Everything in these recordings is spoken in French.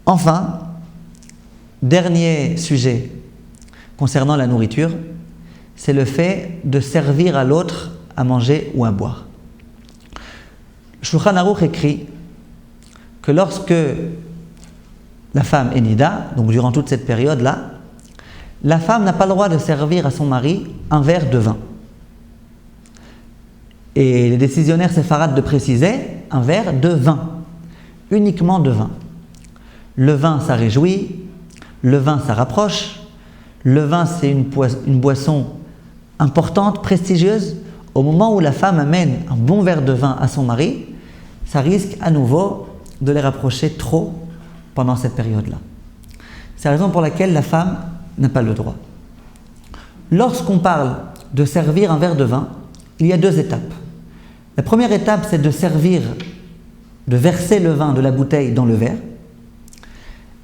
Enfin, dernier sujet concernant la nourriture, c'est le fait de servir à l'autre à manger ou à boire. Shulchan Aruch écrit que lorsque la femme est nida, donc durant toute cette période-là, la femme n'a pas le droit de servir à son mari un verre de vin. Et les décisionnaires séfarades de préciser un verre de vin, uniquement de vin. Le vin, ça réjouit, le vin, ça rapproche, le vin, c'est une boisson importante, prestigieuse. Au moment où la femme amène un bon verre de vin à son mari, ça risque à nouveau de les rapprocher trop pendant cette période-là. C'est la raison pour laquelle la femme n'a pas le droit. Lorsqu'on parle de servir un verre de vin, il y a deux étapes. La première étape, c'est de servir, de verser le vin de la bouteille dans le verre.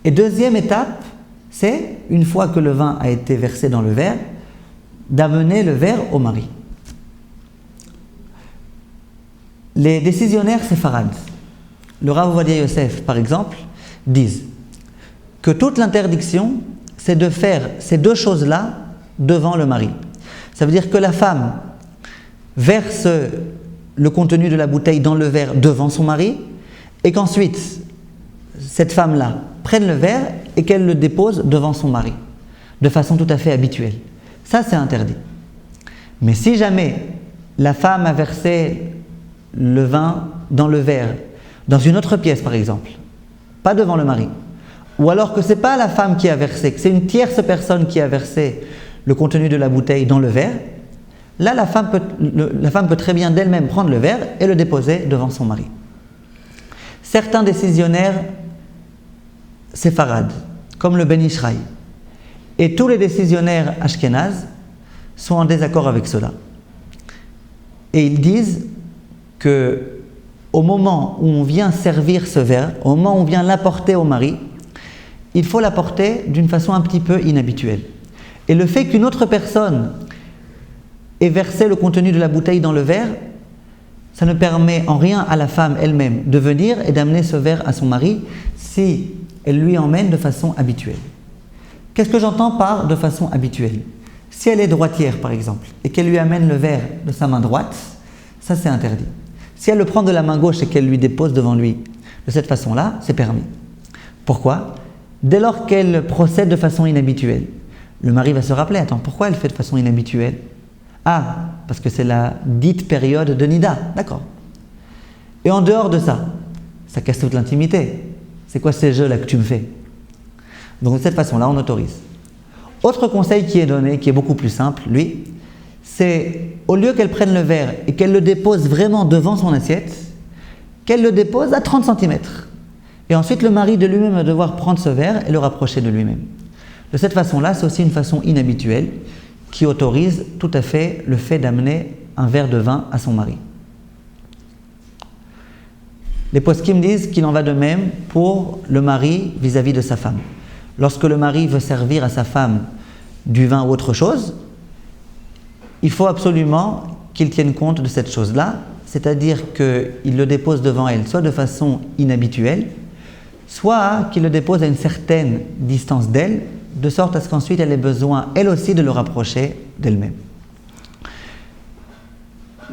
Et deuxième étape, c'est, une fois que le vin a été versé dans le verre, d'amener le verre au mari. Les décisionnaires séfarades, le Rav Ovadia Yosef par exemple, disent que toute l'interdiction, c'est de faire ces deux choses-là devant le mari. Ça veut dire que la femme verse le contenu de la bouteille dans le verre devant son mari et qu'ensuite, cette femme-là prenne le verre et qu'elle le dépose devant son mari, de façon tout à fait habituelle. Ça, c'est interdit. Mais si jamais la femme a versé le vin dans le verre, dans une autre pièce par exemple, pas devant le mari, ou alors que ce n'est pas la femme qui a versé, que c'est une tierce personne qui a versé le contenu de la bouteille dans le verre, là la femme peut très bien d'elle-même prendre le verre et le déposer devant son mari. Certains décisionnaires séfarades, comme le Ben Ishraï, et tous les décisionnaires ashkénazes sont en désaccord avec cela. Et ils disent que au moment où on vient servir ce verre, au moment où on vient l'apporter au mari, il faut l'apporter d'une façon un petit peu inhabituelle. Et le fait qu'une autre personne ait versé le contenu de la bouteille dans le verre, ça ne permet en rien à la femme elle-même de venir et d'amener ce verre à son mari si elle lui emmène de façon habituelle. Qu'est-ce que j'entends par de façon habituelle ? Si elle est droitière par exemple et qu'elle lui amène le verre de sa main droite, ça c'est interdit. Si elle le prend de la main gauche et qu'elle lui dépose devant lui de cette façon-là, c'est permis. Pourquoi ? Dès lors qu'elle procède de façon inhabituelle, le mari va se rappeler, attends, pourquoi elle fait de façon inhabituelle ? Ah, parce que c'est la dite période de Nida, d'accord. Et en dehors de ça, ça casse toute l'intimité. C'est quoi ces jeux-là que tu me fais ? Donc de cette façon-là, on autorise. Autre conseil qui est donné, qui est beaucoup plus simple, lui, c'est au lieu qu'elle prenne le verre et qu'elle le dépose vraiment devant son assiette, qu'elle le dépose à 30 cm. Et ensuite, le mari de lui-même va devoir prendre ce verre et le rapprocher de lui-même. De cette façon-là, c'est aussi une façon inhabituelle qui autorise tout à fait le fait d'amener un verre de vin à son mari. Les poskim disent qu'il en va de même pour le mari vis-à-vis de sa femme. Lorsque le mari veut servir à sa femme du vin ou autre chose, il faut absolument qu'il tienne compte de cette chose-là, c'est-à-dire qu'il le dépose devant elle, soit de façon inhabituelle, soit qu'il le dépose à une certaine distance d'elle, de sorte à ce qu'ensuite elle ait besoin, elle aussi, de le rapprocher d'elle-même.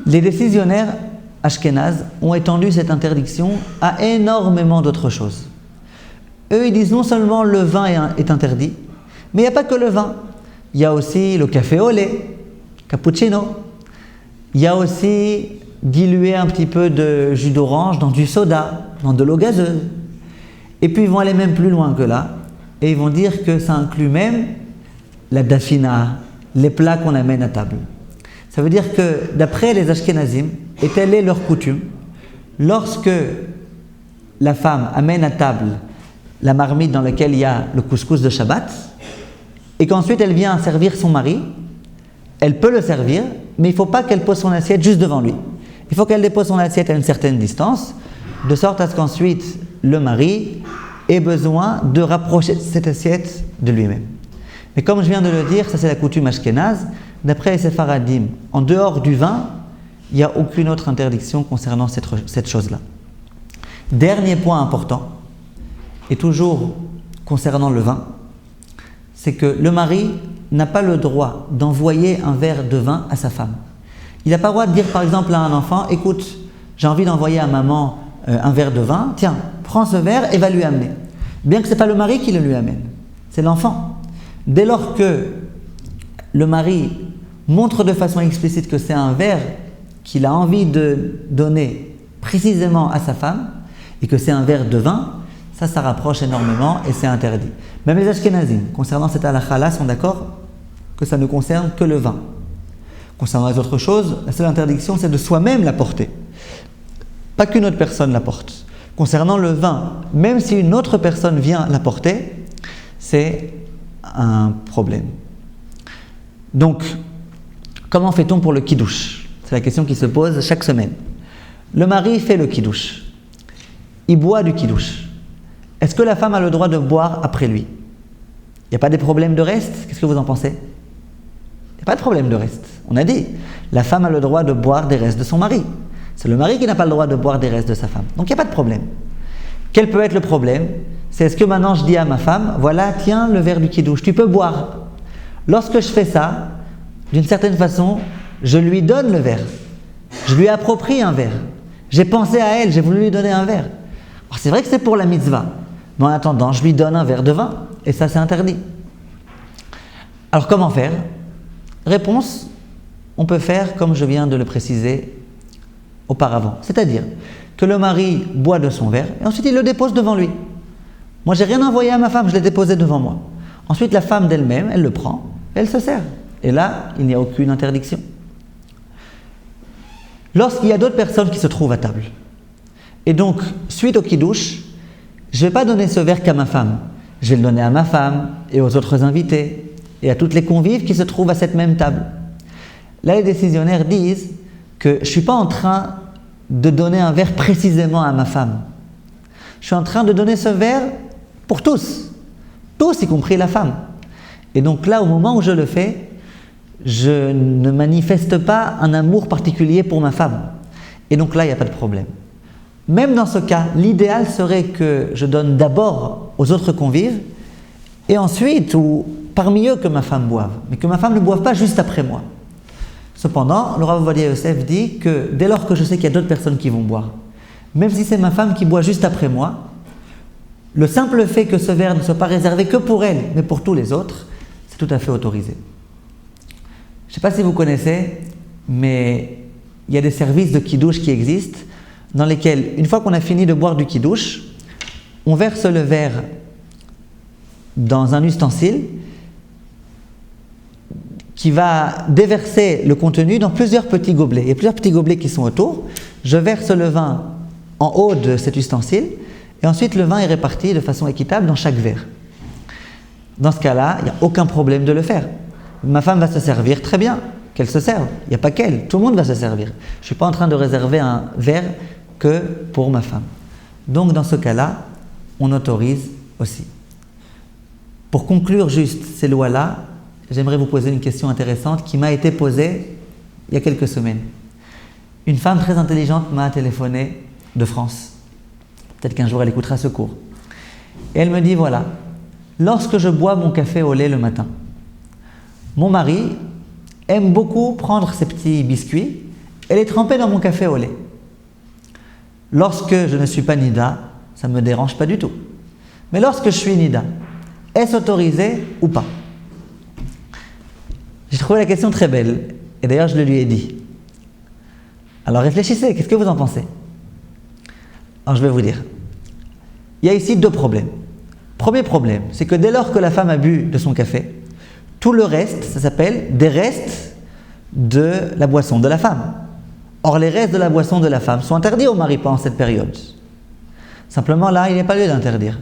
Les décisionnaires ashkénazes ont étendu cette interdiction à énormément d'autres choses. Eux, ils disent non seulement le vin est interdit, mais il n'y a pas que le vin. Il y a aussi le café au lait, cappuccino. Il y a aussi diluer un petit peu de jus d'orange dans du soda, dans de l'eau gazeuse. Et puis ils vont aller même plus loin que là, et ils vont dire que ça inclut même la dafina, les plats qu'on amène à table. Ça veut dire que d'après les Ashkenazim, et telle est leur coutume, lorsque la femme amène à table la marmite dans laquelle il y a le couscous de Shabbat, et qu'ensuite elle vient servir son mari, elle peut le servir, mais il ne faut pas qu'elle pose son assiette juste devant lui. Il faut qu'elle dépose son assiette à une certaine distance, de sorte à ce qu'ensuite le mari ait besoin de rapprocher cette assiette de lui-même. Mais comme je viens de le dire, ça c'est la coutume ashkénaze. D'après les séfaradim, en dehors du vin, il n'y a aucune autre interdiction concernant cette chose-là. Dernier point important, et toujours concernant le vin, c'est que le mari n'a pas le droit d'envoyer un verre de vin à sa femme. Il n'a pas le droit de dire par exemple à un enfant, écoute, j'ai envie d'envoyer à maman un verre de vin, tiens, prends ce verre et va lui amener. Bien que ce n'est pas le mari qui le lui amène, c'est l'enfant. Dès lors que le mari montre de façon explicite que c'est un verre qu'il a envie de donner précisément à sa femme et que c'est un verre de vin, ça rapproche énormément et c'est interdit. Même les Ashkenazim, concernant cette halakha-là, sont d'accord que ça ne concerne que le vin. Concernant les autres choses, la seule interdiction, c'est de soi-même l'apporter. Pas qu'une autre personne l'apporte. Concernant le vin, même si une autre personne vient l'apporter, c'est un problème. Donc, comment fait-on pour le kiddush? C'est la question qui se pose chaque semaine. Le mari fait le kiddush. Il boit du kiddush. Est-ce que la femme a le droit de boire après lui? Il n'y a pas de problème de reste? Qu'est-ce que vous en pensez? Il n'y a pas de problème de reste. On a dit, la femme a le droit de boire des restes de son mari. C'est le mari qui n'a pas le droit de boire des restes de sa femme. Donc il n'y a pas de problème. Quel peut être le problème? C'est est-ce que maintenant je dis à ma femme, voilà, tiens le verre du kiddush, tu peux boire. Lorsque je fais ça, d'une certaine façon, je lui donne le verre. Je lui approprie un verre. J'ai pensé à elle, j'ai voulu lui donner un verre. Alors c'est vrai que c'est pour la mitzvah. Mais en attendant, je lui donne un verre de vin. Et ça, c'est interdit. Alors comment faire? Réponse, on peut faire comme je viens de le préciser auparavant. C'est-à-dire que le mari boit de son verre et ensuite il le dépose devant lui. Moi, j'ai rien envoyé à ma femme, je l'ai déposé devant moi. Ensuite, la femme d'elle-même, elle le prend et elle se sert. Et là, il n'y a aucune interdiction. Lorsqu'il y a d'autres personnes qui se trouvent à table, et donc, suite au kiddush, je ne vais pas donner ce verre qu'à ma femme. Je vais le donner à ma femme et aux autres invités et à toutes les convives qui se trouvent à cette même table. Là, les décisionnaires disent que je ne suis pas en train de donner un verre précisément à ma femme. Je suis en train de donner ce verre pour tous, y compris la femme. Et donc là, au moment où je le fais, je ne manifeste pas un amour particulier pour ma femme. Et donc là, il n'y a pas de problème. Même dans ce cas, l'idéal serait que je donne d'abord aux autres convives et ensuite, ou parmi eux, que ma femme boive. Mais que ma femme ne boive pas juste après moi. Cependant, le Rav Ovadia Yosef dit que dès lors que je sais qu'il y a d'autres personnes qui vont boire, même si c'est ma femme qui boit juste après moi, le simple fait que ce verre ne soit pas réservé que pour elle, mais pour tous les autres, c'est tout à fait autorisé. Je ne sais pas si vous connaissez, mais il y a des services de kiddush qui existent, dans lesquels, une fois qu'on a fini de boire du kiddush, on verse le verre dans un ustensile qui va déverser le contenu dans plusieurs petits gobelets. Il y a plusieurs petits gobelets qui sont autour. Je verse le vin en haut de cet ustensile et ensuite le vin est réparti de façon équitable dans chaque verre. Dans ce cas-là, il n'y a aucun problème de le faire. Ma femme va se servir très bien, qu'elle se serve. Il n'y a pas qu'elle, tout le monde va se servir. Je ne suis pas en train de réserver un verre que pour ma femme. Donc dans ce cas-là, on autorise aussi. Pour conclure juste ces lois-là, j'aimerais vous poser une question intéressante qui m'a été posée il y a quelques semaines. Une femme très intelligente m'a téléphoné de France. Peut-être qu'un jour elle écoutera ce cours. Et elle me dit, voilà, lorsque je bois mon café au lait le matin, mon mari aime beaucoup prendre ses petits biscuits et les tremper dans mon café au lait. Lorsque je ne suis pas Nida, ça ne me dérange pas du tout. Mais lorsque je suis Nida, est-ce autorisé ou pas? J'ai trouvé la question très belle et d'ailleurs je le lui ai dit. Alors réfléchissez, qu'est-ce que vous en pensez? Alors je vais vous dire. Il y a ici deux problèmes. Premier problème, c'est que dès lors que la femme a bu de son café, tout le reste, ça s'appelle des restes de la boisson de la femme. Or, les restes de la boisson de la femme sont interdits au mari pendant cette période. Simplement, là, il n'y a pas lieu d'interdire.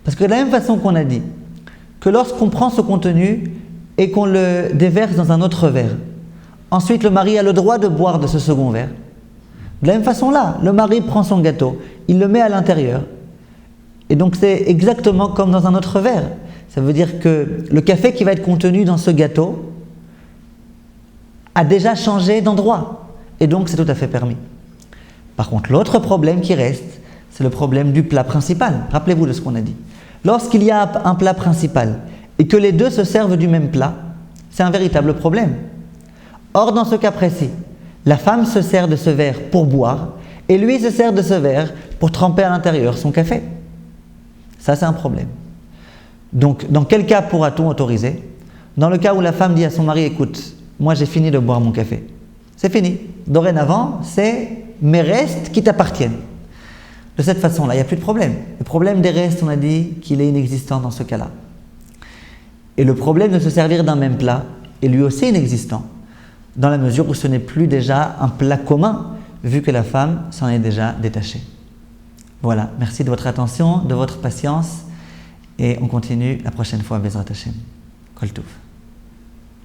Parce que de la même façon qu'on a dit que lorsqu'on prend ce contenu et qu'on le déverse dans un autre verre, ensuite le mari a le droit de boire de ce second verre. De la même façon là, le mari prend son gâteau, il le met à l'intérieur. Et donc c'est exactement comme dans un autre verre. Ça veut dire que le café qui va être contenu dans ce gâteau a déjà changé d'endroit. Et donc c'est tout à fait permis. Par contre, l'autre problème qui reste, c'est le problème du plat principal. Rappelez-vous de ce qu'on a dit. Lorsqu'il y a un plat principal et que les deux se servent du même plat, c'est un véritable problème. Or, dans ce cas précis, la femme se sert de ce verre pour boire et lui se sert de ce verre pour tremper à l'intérieur son café. Ça, c'est un problème. Donc, dans quel cas pourra-t-on autoriser? Dans le cas où la femme dit à son mari, écoute, moi j'ai fini de boire mon café. C'est fini. Dorénavant, c'est mes restes qui t'appartiennent. De cette façon-là, il n'y a plus de problème. Le problème des restes, on a dit qu'il est inexistant dans ce cas-là. Et le problème de se servir d'un même plat est lui aussi inexistant, dans la mesure où ce n'est plus déjà un plat commun, vu que la femme s'en est déjà détachée. Voilà, merci de votre attention, de votre patience, et on continue la prochaine fois, Bezrat Hashem. Kol Tov.